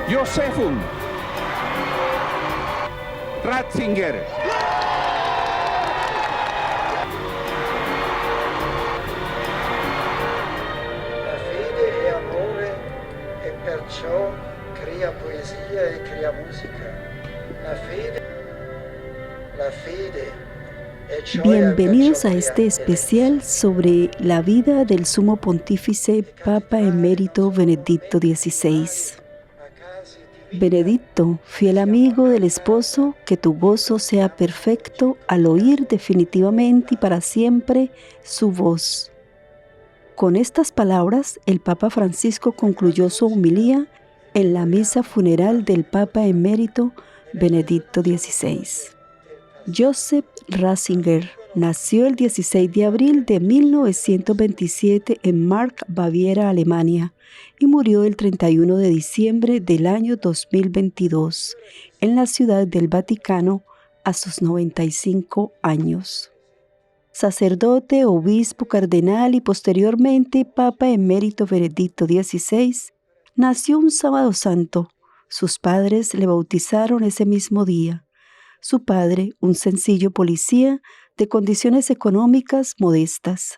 Josephum Ratzinger. La fede è amore e perciò crea poesia e crea musica. La fede è gioia e Bienvenidos perciò a crea este especial sobre la vida del sumo pontífice Papa Emérito Benedicto XVI. Benedicto, fiel amigo del esposo, que tu gozo sea perfecto al oír definitivamente y para siempre su voz. Con estas palabras, el Papa Francisco concluyó su homilía en la misa funeral del Papa Emérito Benedicto XVI. Joseph Ratzinger nació el 16 de abril de 1927 en Mark, Baviera, Alemania, y murió el 31 de diciembre del año 2022 en la Ciudad del Vaticano a sus 95 años. Sacerdote, obispo, cardenal y posteriormente Papa Emérito Benedicto XVI, nació un sábado santo. Sus padres le bautizaron ese mismo día. Su padre, un sencillo policía de condiciones económicas modestas.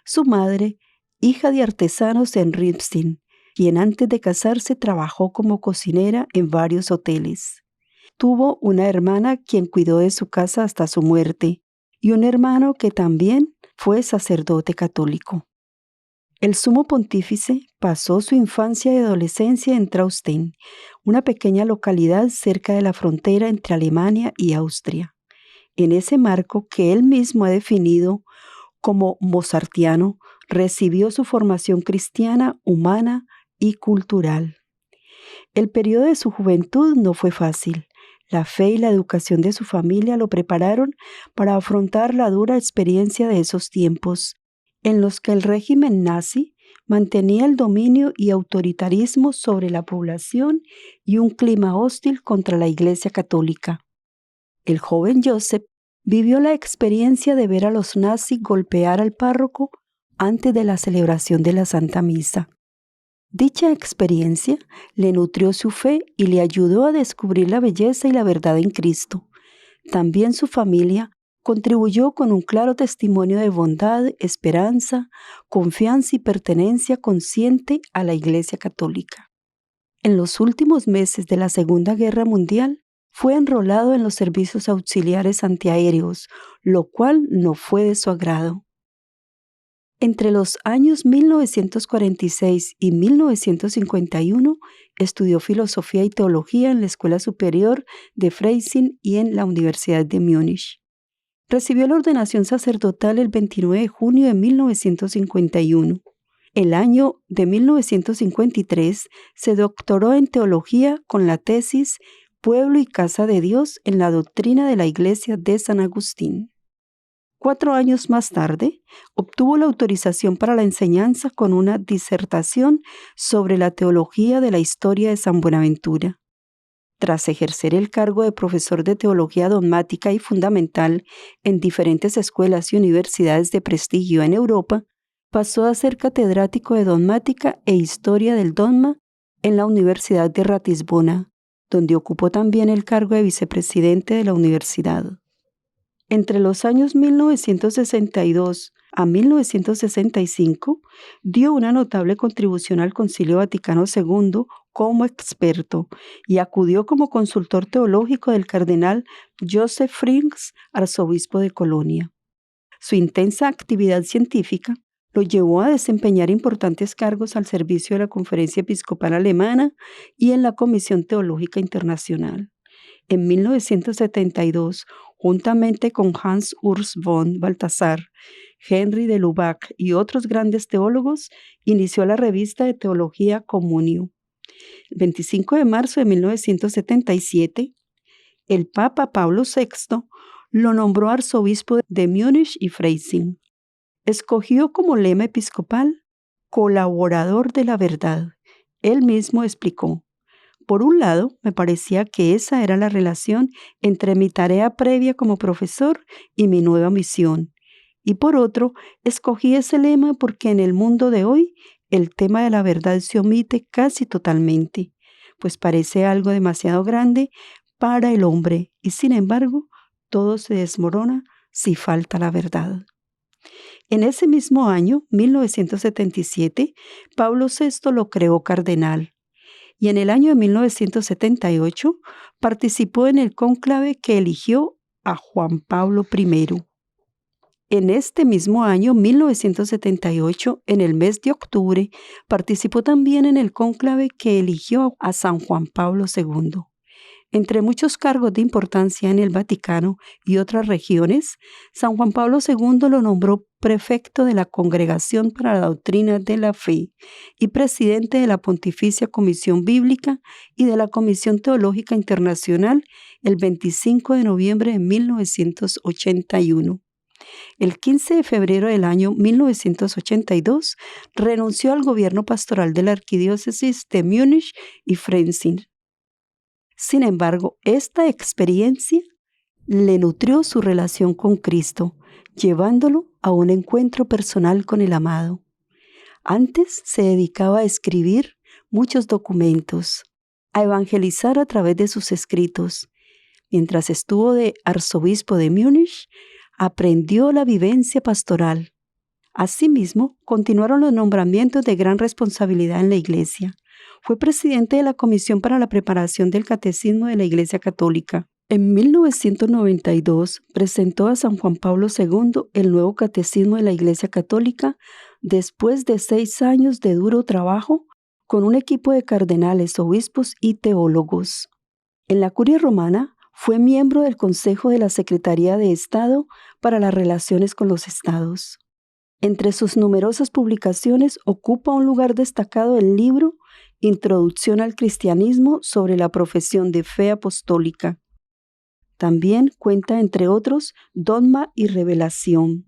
Su madre, hija de artesanos en Ripstein, quien antes de casarse trabajó como cocinera en varios hoteles. Tuvo una hermana quien cuidó de su casa hasta su muerte y un hermano que también fue sacerdote católico. El sumo pontífice pasó su infancia y adolescencia en Traustein, una pequeña localidad cerca de la frontera entre Alemania y Austria. En ese marco que él mismo ha definido como mozartiano, recibió su formación cristiana, humana y cultural. El periodo de su juventud no fue fácil. La fe y la educación de su familia lo prepararon para afrontar la dura experiencia de esos tiempos, en los que el régimen nazi mantenía el dominio y autoritarismo sobre la población y un clima hostil contra la Iglesia Católica. El joven Joseph vivió la experiencia de ver a los nazis golpear al párroco antes de la celebración de la Santa Misa. Dicha experiencia le nutrió su fe y le ayudó a descubrir la belleza y la verdad en Cristo. También su familia contribuyó con un claro testimonio de bondad, esperanza, confianza y pertenencia consciente a la Iglesia Católica. En los últimos meses de la Segunda Guerra Mundial, fue enrolado en los servicios auxiliares antiaéreos, lo cual no fue de su agrado. Entre los años 1946 y 1951, estudió filosofía y teología en la Escuela Superior de Freising y en la Universidad de Múnich. Recibió la ordenación sacerdotal el 29 de junio de 1951. El año de 1953 se doctoró en teología con la tesis Pueblo y Casa de Dios en la doctrina de la Iglesia de San Agustín. 4 años más tarde, obtuvo la autorización para la enseñanza con una disertación sobre la teología de la historia de San Buenaventura. Tras ejercer el cargo de profesor de teología dogmática y fundamental en diferentes escuelas y universidades de prestigio en Europa, pasó a ser catedrático de dogmática e historia del dogma en la Universidad de Ratisbona, donde ocupó también el cargo de vicepresidente de la universidad. Entre los años 1962 a 1965, dio una notable contribución al Concilio Vaticano II como experto y acudió como consultor teológico del cardenal Joseph Frings, arzobispo de Colonia. Su intensa actividad científica lo llevó a desempeñar importantes cargos al servicio de la Conferencia Episcopal Alemana y en la Comisión Teológica Internacional. En 1972, juntamente con Hans Urs von Balthasar, Henry de Lubac y otros grandes teólogos, inició la revista de teología Communio. El 25 de marzo de 1977, el Papa Pablo VI lo nombró arzobispo de Múnich y Freising. Escogió como lema episcopal, colaborador de la verdad. Él mismo explicó: por un lado, me parecía que esa era la relación entre mi tarea previa como profesor y mi nueva misión. Y por otro, escogí ese lema porque en el mundo de hoy el tema de la verdad se omite casi totalmente. pues parece algo demasiado grande para el hombre y sin embargo todo se desmorona si falta la verdad. En ese mismo año, 1977, Pablo VI lo creó cardenal y en el año de 1978 participó en el cónclave que eligió a Juan Pablo I. En este mismo año, 1978, en el mes de octubre, participó también en el cónclave que eligió a San Juan Pablo II. Entre muchos cargos de importancia en el Vaticano y otras regiones, San Juan Pablo II lo nombró prefecto de la Congregación para la Doctrina de la Fe y presidente de la Pontificia Comisión Bíblica y de la Comisión Teológica Internacional el 25 de noviembre de 1981. El 15 de febrero del año 1982 renunció al gobierno pastoral de la arquidiócesis de Múnich y Freising. Sin embargo, esta experiencia le nutrió su relación con Cristo, llevándolo a un encuentro personal con el amado. Antes se dedicaba a escribir muchos documentos, a evangelizar a través de sus escritos. Mientras estuvo de arzobispo de Múnich, aprendió la vivencia pastoral. Asimismo, continuaron los nombramientos de gran responsabilidad en la Iglesia. Fue presidente de la Comisión para la Preparación del Catecismo de la Iglesia Católica. En 1992 presentó a San Juan Pablo II el nuevo Catecismo de la Iglesia Católica después de 6 años de duro trabajo con un equipo de cardenales, obispos y teólogos. En la Curia Romana fue miembro del Consejo de la Secretaría de Estado para las Relaciones con los Estados. Entre sus numerosas publicaciones ocupa un lugar destacado el libro Introducción al Cristianismo sobre la profesión de fe apostólica. También cuenta, entre otros, Dogma y Revelación.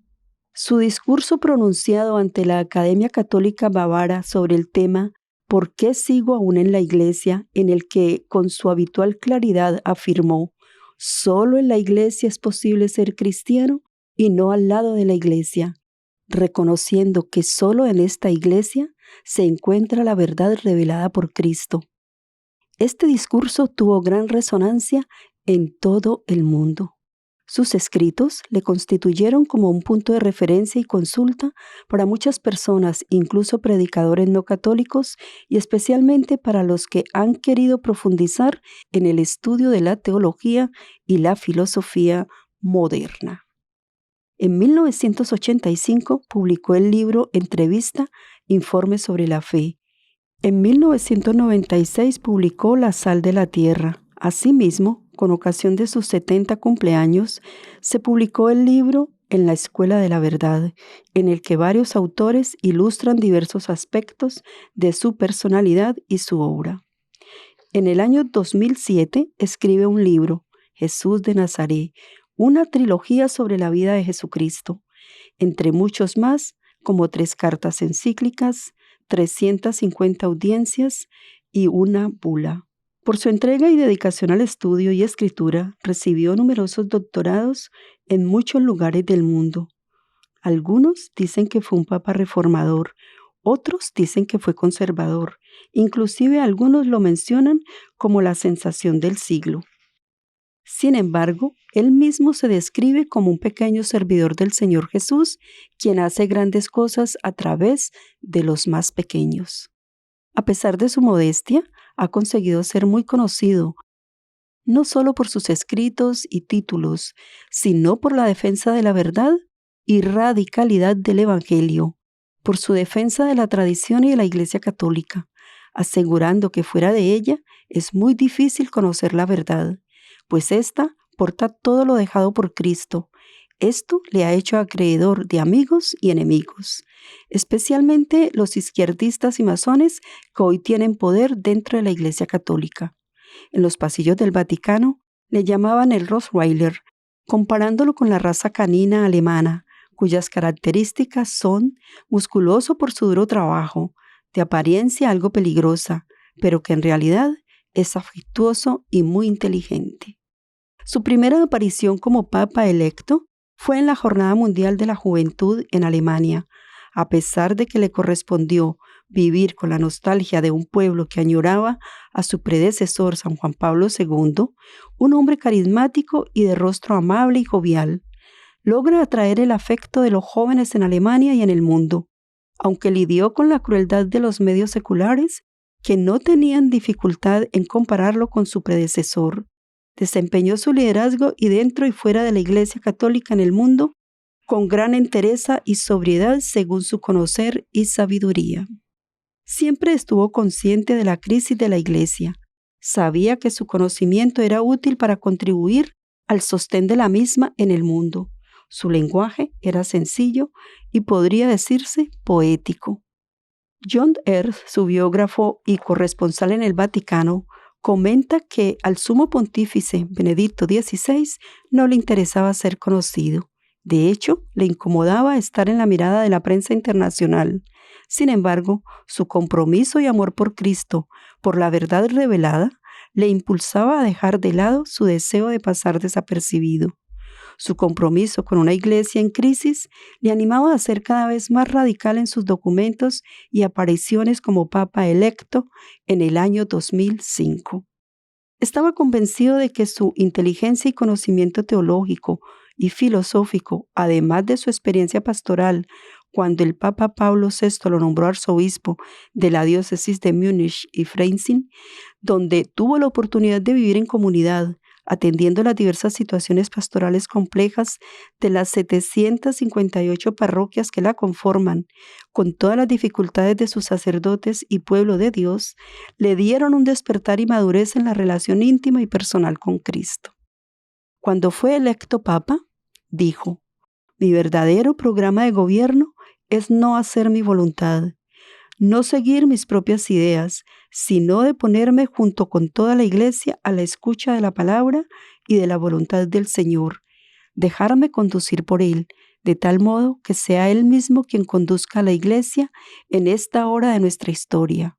Su discurso pronunciado ante la Academia Católica Bávara sobre el tema ¿Por qué sigo aún en la Iglesia?, en el que con su habitual claridad afirmó: solo en la Iglesia es posible ser cristiano y no al lado de la Iglesia, reconociendo que solo en esta Iglesia se encuentra la verdad revelada por Cristo. Este discurso tuvo gran resonancia en todo el mundo. Sus escritos le constituyeron como un punto de referencia y consulta para muchas personas, incluso predicadores no católicos, y especialmente para los que han querido profundizar en el estudio de la teología y la filosofía moderna. En 1985 publicó el libro Entrevista, Informe sobre la Fe. En 1996 publicó La Sal de la Tierra. Asimismo, con ocasión de sus 70 cumpleaños, se publicó el libro En la Escuela de la Verdad, en el que varios autores ilustran diversos aspectos de su personalidad y su obra. En el año 2007 escribe un libro, Jesús de Nazaret, una trilogía sobre la vida de Jesucristo, entre muchos más, como 3 cartas encíclicas, 350 audiencias y una bula. Por su entrega y dedicación al estudio y escritura, recibió numerosos doctorados en muchos lugares del mundo. Algunos dicen que fue un papa reformador, otros dicen que fue conservador, inclusive algunos lo mencionan como la sensación del siglo. Sin embargo, él mismo se describe como un pequeño servidor del Señor Jesús, quien hace grandes cosas a través de los más pequeños. A pesar de su modestia, ha conseguido ser muy conocido, no solo por sus escritos y títulos, sino por la defensa de la verdad y radicalidad del Evangelio, por su defensa de la tradición y de la Iglesia Católica, asegurando que fuera de ella es muy difícil conocer la verdad, pues ésta porta todo lo dejado por Cristo. Esto le ha hecho acreedor de amigos y enemigos, especialmente los izquierdistas y masones que hoy tienen poder dentro de la Iglesia Católica. En los pasillos del Vaticano le llamaban el Rottweiler, comparándolo con la raza canina alemana, cuyas características son musculoso por su duro trabajo, de apariencia algo peligrosa, pero que en realidad es afectuoso y muy inteligente. Su primera aparición como Papa electo fue en la Jornada Mundial de la Juventud en Alemania, A pesar de que le correspondió vivir con la nostalgia de un pueblo que añoraba a su predecesor San Juan Pablo II, un hombre carismático y de rostro amable y jovial, logra atraer el afecto de los jóvenes en Alemania y en el mundo, aunque lidió con la crueldad de los medios seculares que no tenían dificultad en compararlo con su predecesor. Desempeñó su liderazgo y dentro y fuera de la Iglesia Católica en el mundo con gran entereza y sobriedad según su conocer y sabiduría. Siempre estuvo consciente de la crisis de la Iglesia. Sabía que su conocimiento era útil para contribuir al sostén de la misma en el mundo. Su lenguaje era sencillo y podría decirse poético. John Earth, su biógrafo y corresponsal en el Vaticano, comenta que al sumo pontífice Benedicto XVI no le interesaba ser conocido. De hecho, le incomodaba estar en la mirada de la prensa internacional. Sin embargo, su compromiso y amor por Cristo, por la verdad revelada, le impulsaba a dejar de lado su deseo de pasar desapercibido. Su compromiso con una iglesia en crisis le animaba a ser cada vez más radical en sus documentos y apariciones como Papa electo en el año 2005. Estaba convencido de que su inteligencia y conocimiento teológico y filosófico, además de su experiencia pastoral, cuando el Papa Pablo VI lo nombró arzobispo de la diócesis de Múnich y Freising, donde tuvo la oportunidad de vivir en comunidad, atendiendo las diversas situaciones pastorales complejas de las 758 parroquias que la conforman, con todas las dificultades de sus sacerdotes y pueblo de Dios, le dieron un despertar y madurez en la relación íntima y personal con Cristo. Cuando fue electo Papa, dijo: "Mi verdadero programa de gobierno es no hacer mi voluntad, no seguir mis propias ideas, sino de ponerme junto con toda la Iglesia a la escucha de la palabra y de la voluntad del Señor, dejarme conducir por Él, de tal modo que sea Él mismo quien conduzca a la Iglesia en esta hora de nuestra historia.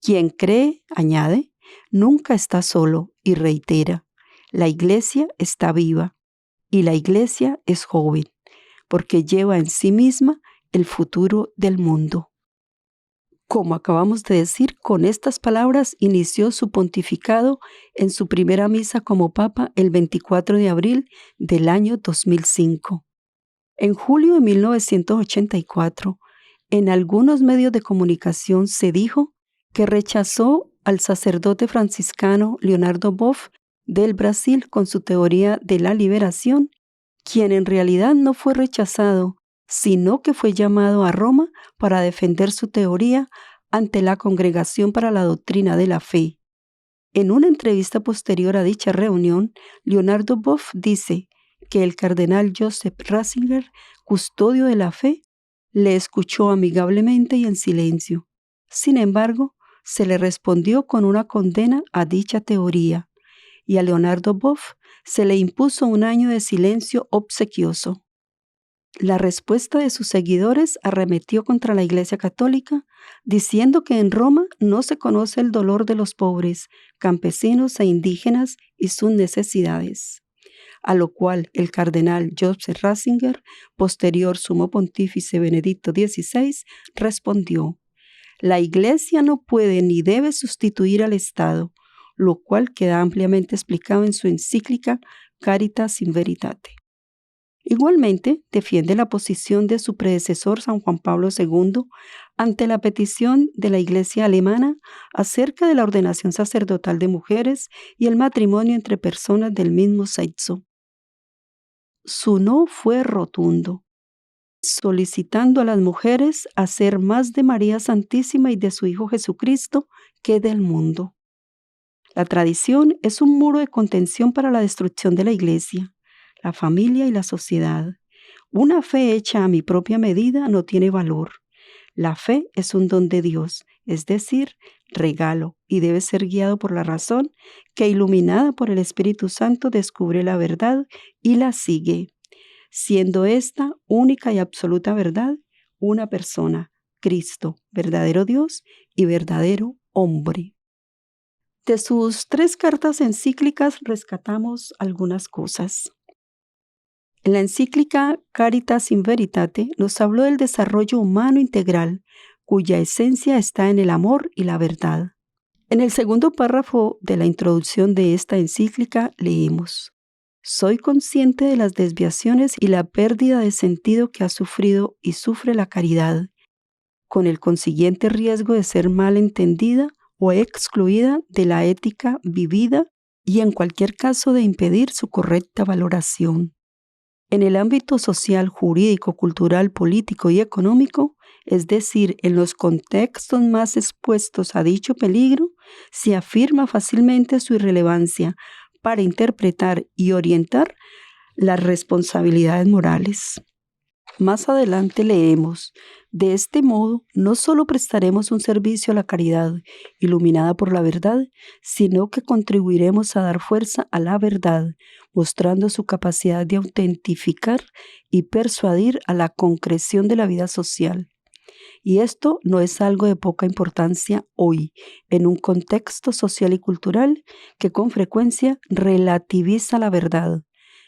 Quien cree", añade, "nunca está solo", y reitera: "La Iglesia está viva y la Iglesia es joven, porque lleva en sí misma el futuro del mundo". Como acabamos de decir, con estas palabras inició su pontificado en su primera misa como Papa el 24 de abril del año 2005. En julio de 1984, en algunos medios de comunicación se dijo que rechazó al sacerdote franciscano Leonardo Boff del Brasil con su teoría de la liberación, quien en realidad no fue rechazado, sino que fue llamado a Roma para defender su teoría ante la Congregación para la Doctrina de la Fe. En una entrevista posterior a dicha reunión, Leonardo Boff dice que el cardenal Joseph Ratzinger, custodio de la fe, le escuchó amigablemente y en silencio. Sin embargo, se le respondió con una condena a dicha teoría, y a Leonardo Boff se le impuso un año de silencio obsequioso. La respuesta de sus seguidores arremetió contra la Iglesia Católica, diciendo que en Roma no se conoce el dolor de los pobres, campesinos e indígenas y sus necesidades. A lo cual el cardenal Joseph Ratzinger, posterior sumo pontífice Benedicto XVI, respondió: "La Iglesia no puede ni debe sustituir al Estado", lo cual queda ampliamente explicado en su encíclica Caritas in Veritate. Igualmente, defiende la posición de su predecesor San Juan Pablo II ante la petición de la Iglesia alemana acerca de la ordenación sacerdotal de mujeres y el matrimonio entre personas del mismo sexo. Su no fue rotundo, solicitando a las mujeres hacer más de María Santísima y de su Hijo Jesucristo que del mundo. La tradición es un muro de contención para la destrucción de la Iglesia, la familia y la sociedad. Una fe hecha a mi propia medida no tiene valor. La fe es un don de Dios, es decir, regalo, y debe ser guiado por la razón que, iluminada por el Espíritu Santo, descubre la verdad y la sigue, siendo esta única y absoluta verdad una persona, Cristo, verdadero Dios y verdadero hombre. De sus 3 cartas encíclicas rescatamos algunas cosas. En la encíclica Caritas in Veritate nos habló del desarrollo humano integral, cuya esencia está en el amor y la verdad. En el segundo párrafo de la introducción de esta encíclica leemos: soy consciente de las desviaciones y la pérdida de sentido que ha sufrido y sufre la caridad, con el consiguiente riesgo de ser mal entendida o excluida de la ética vivida y en cualquier caso de impedir su correcta valoración. En el ámbito social, jurídico, cultural, político y económico, es decir, en los contextos más expuestos a dicho peligro, se afirma fácilmente su irrelevancia para interpretar y orientar las responsabilidades morales. Más adelante leemos: de este modo, no solo prestaremos un servicio a la caridad, iluminada por la verdad, sino que contribuiremos a dar fuerza a la verdad, mostrando su capacidad de autentificar y persuadir a la concreción de la vida social. Y esto no es algo de poca importancia hoy, en un contexto social y cultural que con frecuencia relativiza la verdad,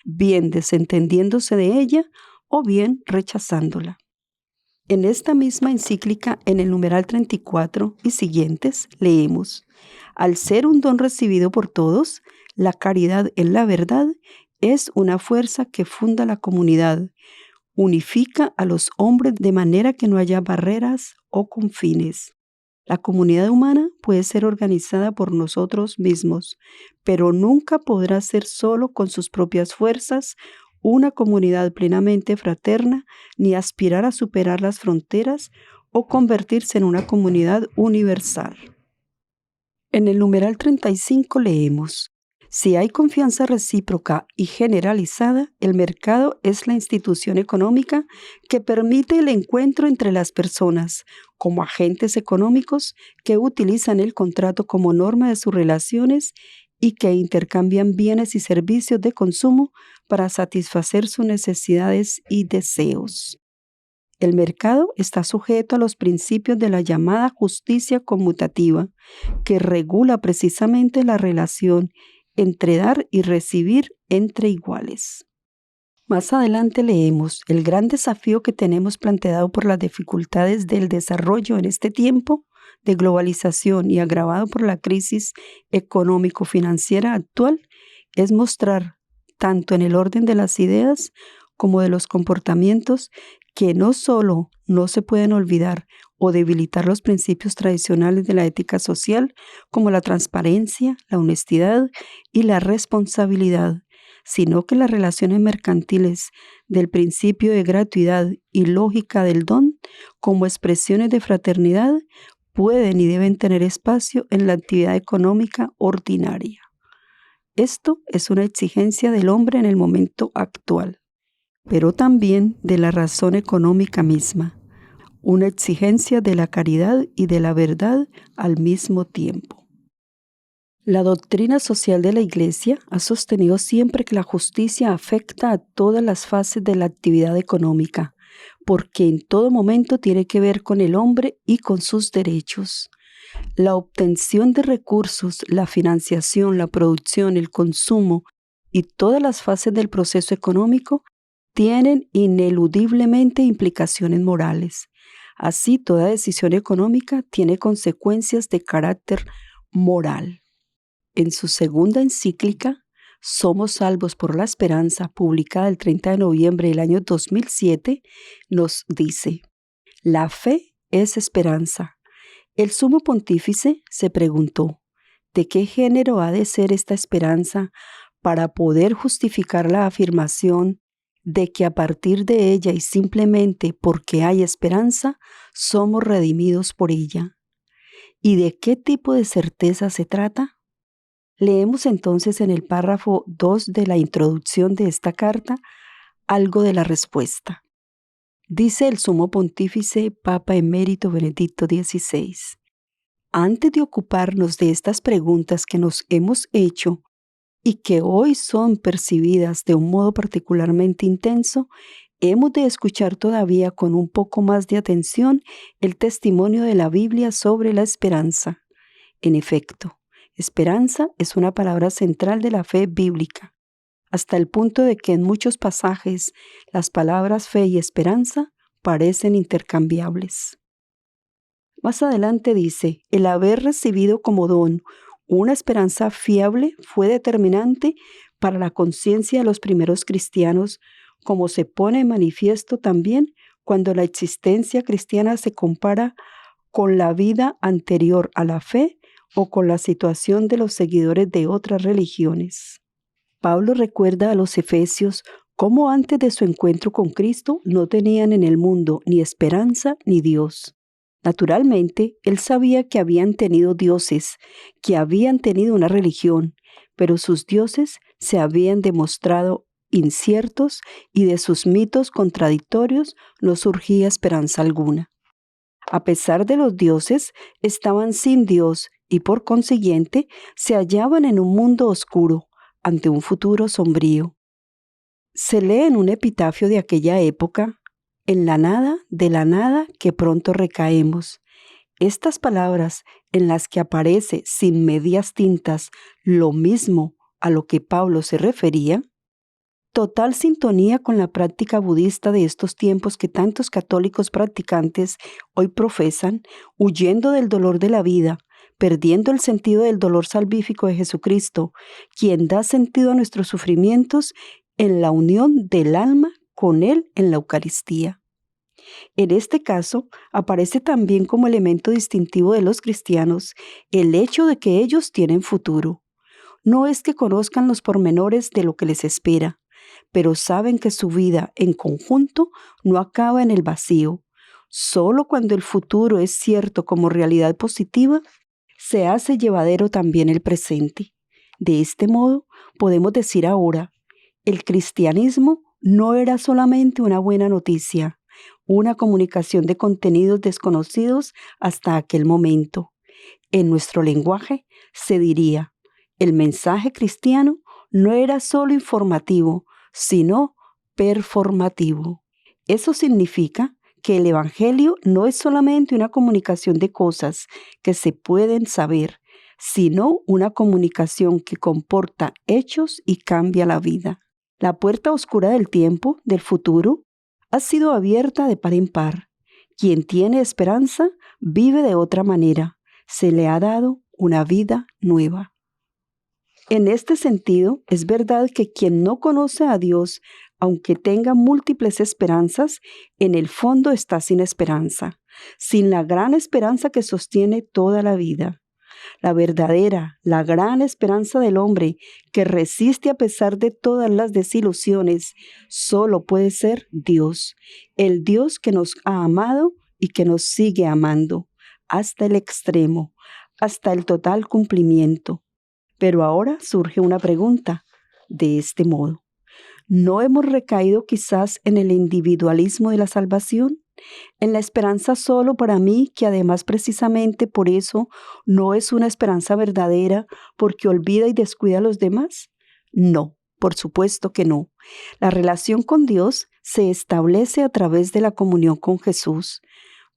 bien desentendiéndose de ella o bien rechazándola. En esta misma encíclica, en el numeral 34 y siguientes, leemos: al ser un don recibido por todos, la caridad en la verdad es una fuerza que funda la comunidad, unifica a los hombres de manera que no haya barreras o confines. La comunidad humana puede ser organizada por nosotros mismos, pero nunca podrá ser solo con sus propias fuerzas una comunidad plenamente fraterna, ni aspirar a superar las fronteras o convertirse en una comunidad universal. En el numeral 35 leemos: si hay confianza recíproca y generalizada, el mercado es la institución económica que permite el encuentro entre las personas como agentes económicos que utilizan el contrato como norma de sus relaciones y que intercambian bienes y servicios de consumo para satisfacer sus necesidades y deseos. El mercado está sujeto a los principios de la llamada justicia conmutativa, que regula precisamente la relación entre dar y recibir entre iguales. Más adelante leemos: el gran desafío que tenemos planteado por las dificultades del desarrollo en este tiempo de globalización y agravado por la crisis económico-financiera actual es mostrar, tanto en el orden de las ideas como de los comportamientos, que no solo no se pueden olvidar o debilitar los principios tradicionales de la ética social, como la transparencia, la honestidad y la responsabilidad, sino que las relaciones mercantiles del principio de gratuidad y lógica del don, como expresiones de fraternidad, pueden y deben tener espacio en la actividad económica ordinaria. Esto es una exigencia del hombre en el momento actual, pero también de la razón económica misma, una exigencia de la caridad y de la verdad al mismo tiempo. La doctrina social de la Iglesia ha sostenido siempre que la justicia afecta a todas las fases de la actividad económica, porque en todo momento tiene que ver con el hombre y con sus derechos. La obtención de recursos, la financiación, la producción, el consumo y todas las fases del proceso económico tienen ineludiblemente implicaciones morales. Así, toda decisión económica tiene consecuencias de carácter moral. En su segunda encíclica, Somos salvos por la esperanza, publicada el 30 de noviembre del año 2007, nos dice: la fe es esperanza. El sumo pontífice se preguntó: ¿de qué género ha de ser esta esperanza para poder justificar la afirmación de que a partir de ella y simplemente porque hay esperanza, somos redimidos por ella? ¿Y de qué tipo de certeza se trata? Leemos entonces en el párrafo 2 de la introducción de esta carta algo de la respuesta. Dice el sumo pontífice Papa Emérito Benedicto XVI: antes de ocuparnos de estas preguntas que nos hemos hecho y que hoy son percibidas de un modo particularmente intenso, hemos de escuchar todavía con un poco más de atención el testimonio de la Biblia sobre la esperanza. En efecto, esperanza es una palabra central de la fe bíblica. hasta el punto de que en muchos pasajes las palabras fe y esperanza parecen intercambiables. Más adelante dice, el haber recibido como don una esperanza fiable fue determinante para la conciencia de los primeros cristianos, como se pone en manifiesto también cuando la existencia cristiana se compara con la vida anterior a la fe o con la situación de los seguidores de otras religiones. Pablo recuerda a los efesios cómo antes de su encuentro con Cristo no tenían en el mundo ni esperanza ni Dios. Naturalmente, él sabía que habían tenido dioses, que habían tenido una religión, pero sus dioses se habían demostrado inciertos y de sus mitos contradictorios no surgía esperanza alguna. A pesar de los dioses, estaban sin Dios y por consiguiente se hallaban en un mundo oscuro, ante un futuro sombrío. Se lee en un epitafio de aquella época, en la nada de la nada que pronto recaemos. Estas palabras en las que aparece sin medias tintas lo mismo a lo que Pablo se refería, total sintonía con la práctica budista de estos tiempos que tantos católicos practicantes hoy profesan, huyendo del dolor de la vida, perdiendo el sentido del dolor salvífico de Jesucristo, quien da sentido a nuestros sufrimientos en la unión del alma con Él en la Eucaristía. En este caso, aparece también como elemento distintivo de los cristianos el hecho de que ellos tienen futuro. No es que conozcan los pormenores de lo que les espera, pero saben que su vida en conjunto no acaba en el vacío. Solo cuando el futuro es cierto como realidad positiva, se hace llevadero también el presente. De este modo, podemos decir ahora, el cristianismo no era solamente una buena noticia, una comunicación de contenidos desconocidos hasta aquel momento. En nuestro lenguaje se diría, el mensaje cristiano no era solo informativo, sino performativo. Eso significa que el Evangelio no es solamente una comunicación de cosas que se pueden saber, sino una comunicación que comporta hechos y cambia la vida. La puerta oscura del tiempo, del futuro, ha sido abierta de par en par. Quien tiene esperanza vive de otra manera. Se le ha dado una vida nueva. En este sentido, es verdad que quien no conoce a Dios, aunque tenga múltiples esperanzas, en el fondo está sin esperanza, sin la gran esperanza que sostiene toda la vida. La verdadera, la gran esperanza del hombre que resiste a pesar de todas las desilusiones, solo puede ser Dios, el Dios que nos ha amado y que nos sigue amando, hasta el extremo, hasta el total cumplimiento. Pero ahora surge una pregunta de este modo. ¿No hemos recaído quizás en el individualismo de la salvación? ¿En la esperanza solo para mí, que además precisamente por eso no es una esperanza verdadera porque olvida y descuida a los demás? No, por supuesto que no. La relación con Dios se establece a través de la comunión con Jesús,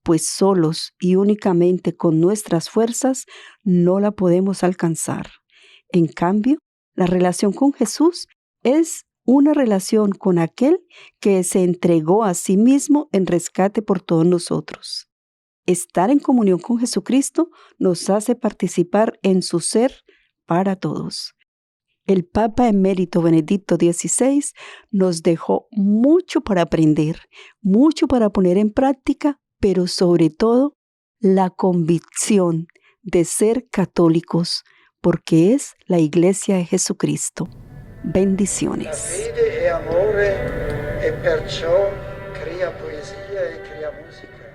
pues solos y únicamente con nuestras fuerzas no la podemos alcanzar. En cambio, la relación con Jesús es una relación con aquel que se entregó a sí mismo en rescate por todos nosotros. Estar en comunión con Jesucristo nos hace participar en su ser para todos. El Papa Emérito Benedicto XVI nos dejó mucho para aprender, mucho para poner en práctica, pero sobre todo la convicción de ser católicos, porque es la Iglesia de Jesucristo. Bendiciones. Fede e amore e perciò crea poesia e crea musica.